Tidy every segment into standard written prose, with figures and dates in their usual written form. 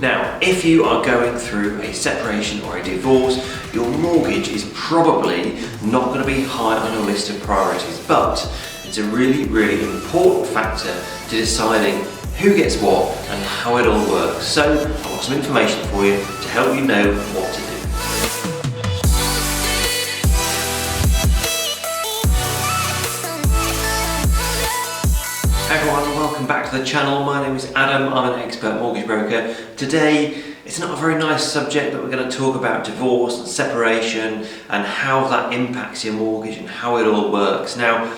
Now, if you are going through a separation or a divorce, your mortgage is probably not going to be high on your list of priorities, but it's a really, really important factor to deciding who gets what and how it all works. So I've got some information for you to help you know what to do. Hey everyone, welcome back to the channel. My name is Adam, I'm an expert mortgage broker. Today, it's not a very nice subject, but we're going to talk about divorce and separation and how that impacts your mortgage and how it all works. Now,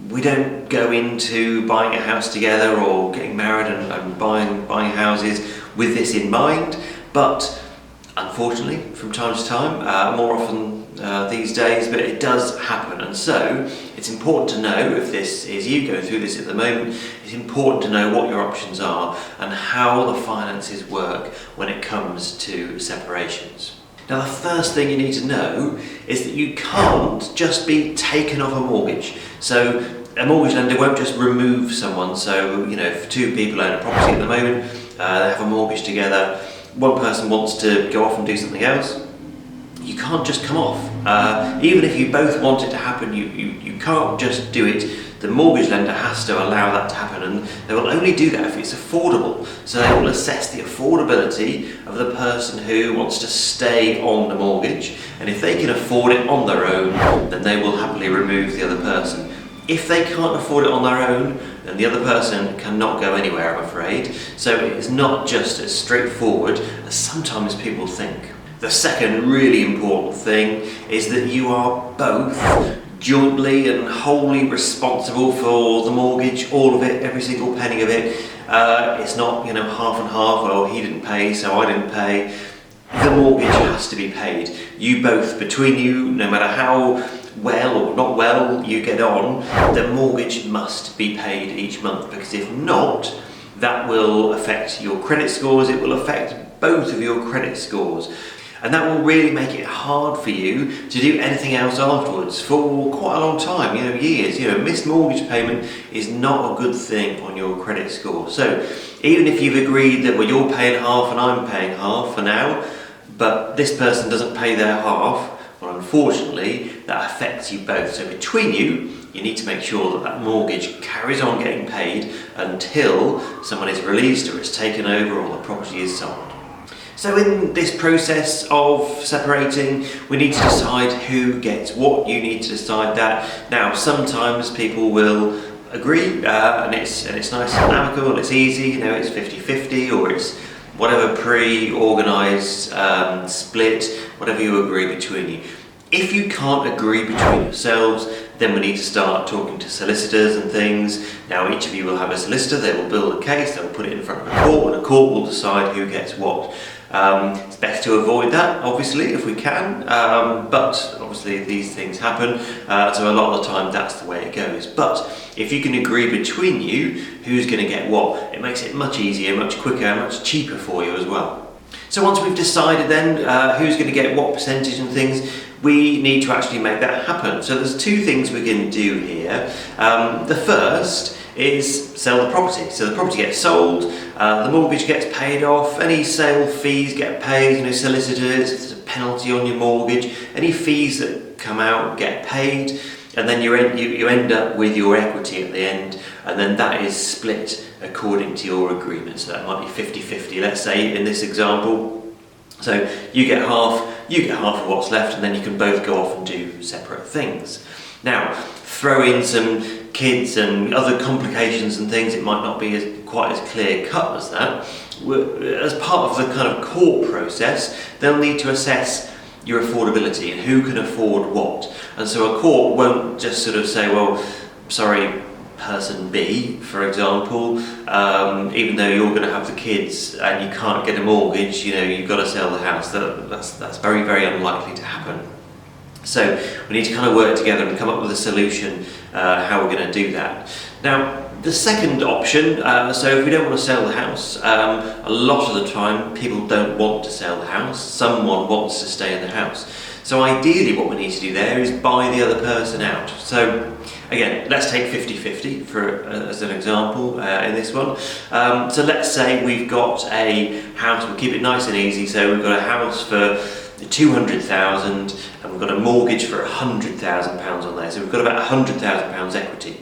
we don't go into buying a house together or getting married and buying houses with this in mind, but unfortunately, from time to time, more often these days, but it does happen, and so it's important to know, if this is you going through this at the moment, it's important to know what your options are and how the finances work when it comes to separations. Now, the first thing you need to know is that you can't just be taken off a mortgage. So a mortgage lender won't just remove someone. So, you know, if two people own a property at the moment, they have a mortgage together, one person wants to go off and do something else, you can't just come off. Even if you both want it to happen, you can't just do it. The mortgage lender has to allow that to happen, and they will only do that if it's affordable. So they will assess the affordability of the person who wants to stay on the mortgage, and if they can afford it on their own, then they will happily remove the other person. If they can't afford it on their own, then the other person cannot go anywhere, I'm afraid. So it is not just as straightforward as sometimes people think. The second really important thing is that you are both jointly and wholly responsible for the mortgage, all of it, every single penny of it. It's not, you know, half and half, well, he didn't pay, so I didn't pay. The mortgage has to be paid. You both, between you, no matter how well or not well you get on, the mortgage must be paid each month, because if not, that will affect your credit scores, it will affect both of your credit scores. And that will really make it hard for you to do anything else afterwards for quite a long time, you know, years. You know, missed mortgage payment is not a good thing on your credit score. So even if you've agreed that, well, you're paying half and I'm paying half for now, but this person doesn't pay their half, well, unfortunately, that affects you both. So between you, you need to make sure that that mortgage carries on getting paid until someone is released or it's taken over or the property is sold. So in this process of separating, we need to decide who gets what. You need to decide that. Now, sometimes people will agree and it's nice and amicable, it's easy, you know, it's 50-50 or it's whatever pre-organised split, whatever you agree between you. If you can't agree between yourselves, then we need to start talking to solicitors and things. Now, each of you will have a solicitor, they will build a case, they will put it in front of a court, and a court will decide who gets what. It's best to avoid that, obviously, if we can, but obviously these things happen, so a lot of the time that's the way it goes. But if you can agree between you who's going to get what, it makes it much easier, much quicker, much cheaper for you as well. So once we've decided then who's going to get what percentage and things, we need to actually make that happen. So there's two things we can do here. The first is sell the property. So the property gets sold, the mortgage gets paid off, any sale fees get paid, you know, solicitors, if there's a penalty on your mortgage, any fees that come out get paid, and then you end up with your equity at the end, and then that is split according to your agreement. So that might be 50-50, let's say, in this example. So you get half of what's left, and then you can both go off and do separate things. Now, throw in some kids and other complications and things, it might not be quite as clear cut as that. As part of the kind of court process, they'll need to assess your affordability and who can afford what. And so a court won't just sort of say, well, sorry, person B, for example, even though you're going to have the kids and you can't get a mortgage, you know, you've got to sell the house. That's very, very unlikely to happen. So we need to kind of work together and come up with a solution how we're going to do that. Now, the second option, so if we don't want to sell the house, a lot of the time people don't want to sell the house. Someone wants to stay in the house. So ideally what we need to do there is buy the other person out. So again, let's take 50-50 as an example in this one. So let's say we've got a house, we'll keep it nice and easy, so we've got a house for 200,000 and we've got a mortgage for £100,000 on there, so we've got about £100,000 equity.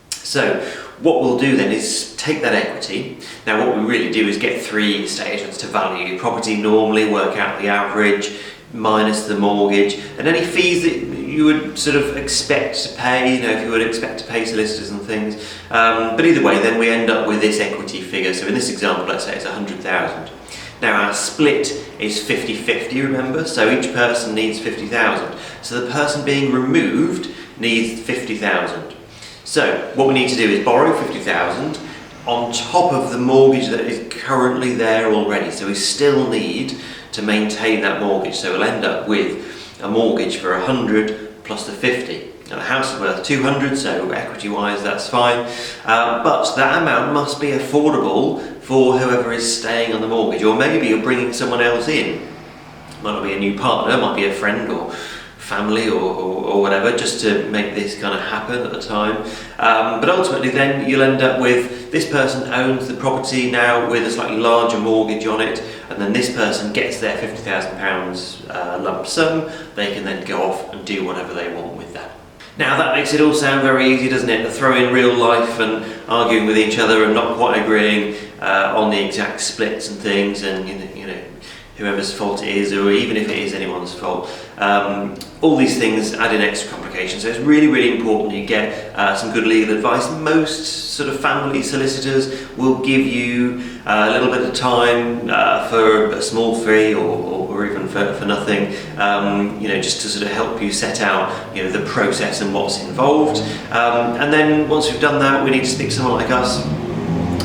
So what we'll do then is take that equity. Now what we really do is get 3 estate agents to value your property normally, work out the average, minus the mortgage, and any fees that you would sort of expect to pay, you know, if you would expect to pay solicitors and things. But either way, then we end up with this equity figure. So in this example, let's say it's 100,000. Now our split is 50-50, remember? So each person needs 50,000. So the person being removed needs 50,000. So what we need to do is borrow 50,000 on top of the mortgage that is currently there already. So we still need to maintain that mortgage. So we'll end up with a mortgage for 100 plus the 50. Now the house is worth 200, so equity-wise that's fine. But that amount must be affordable for whoever is staying on the mortgage. Or maybe you're bringing someone else in. It might not be a new partner, it might be a friend or family or whatever, just to make this kind of happen at the time. But ultimately then you'll end up with this person owns the property now with a slightly larger mortgage on it, and then this person gets their £50,000 lump sum. They can then go off and do whatever they want with that. Now that makes it all sound very easy, doesn't it? To throw in real life and arguing with each other and not quite agreeing on the exact splits and things, and you know whoever's fault it is, or even if it is anyone's fault. All these things add in extra complications, so it's really, really important you get some good legal advice. Most sort of family solicitors will give you a little bit of time for a small fee or even for nothing, you know, just to sort of help you set out, you know, the process and what's involved. And then once we've done that, we need to speak to someone like us.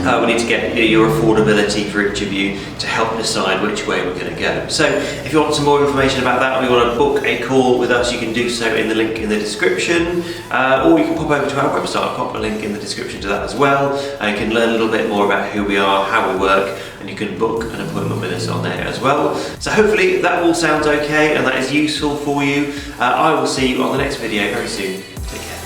We need to get your affordability for each of you to help decide which way we're going to go. So if you want some more information about that, or you want to book a call with us, you can do so in the link in the description, or you can pop over to our website. I'll pop a link in the description to that as well. You can learn a little bit more about who we are, how we work, and you can book an appointment with us on there as well. So hopefully that all sounds okay and that is useful for you. I will see you on the next video very soon. Take care.